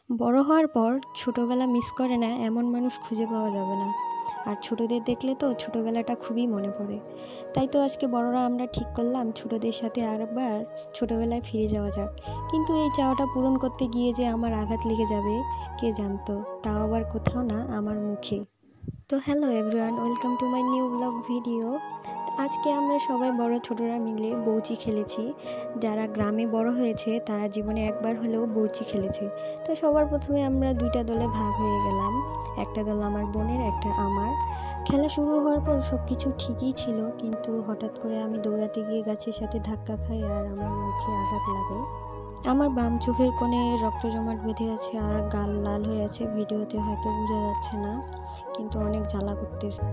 বড় হওয়ার পর ছোটবেলা মিস করে না এমন মানুষ খুঁজে পাওয়া যাবে না। আর ছোটদের দেখলে তো ছোটবেলাটা খুবই মনে পড়ে। তাই তো আজকে বড়রা আমরা ঠিক করলাম ছোটদের সাথে আরেকবার ছোটবেলায় ফিরে যাওয়া যাক। কিন্তু এই চাওয়াটা পূরণ করতে গিয়ে যে আমার আঘাত লেগে যাবে কে জানতো, তাও আবার কোথাও না, আমার মুখে। তো hello everyone, welcome to my new blog video. আজকে আমরা সবাই বড় ছোটরা মিলে বউচি খেলেছি। যারা গ্রামে বড় হয়েছে তারা জীবনে একবার হলেও বউচি খেলেছে। তো সবার প্রথমে আমরা দুইটা দলে ভাগ হয়ে গেলাম, একটা দল আমার বোনের, একটা আমার। খেলা শুরু হওয়ার পর সব কিছু ঠিকই ছিল, কিন্তু হঠাৎ করে আমি দৌড়াতে গিয়ে গাছের সাথে ধাক্কা খাই আর আমার মুখে আঘাত লাগে। আমার বাম চোখের কোণে রক্ত জমাট বেঁধে আছে আর গাল লাল হয়ে আছে। ভিডিওতে হয়তো বোঝা যাচ্ছে না, কিন্তু অনেক জ্বালা করতেছে।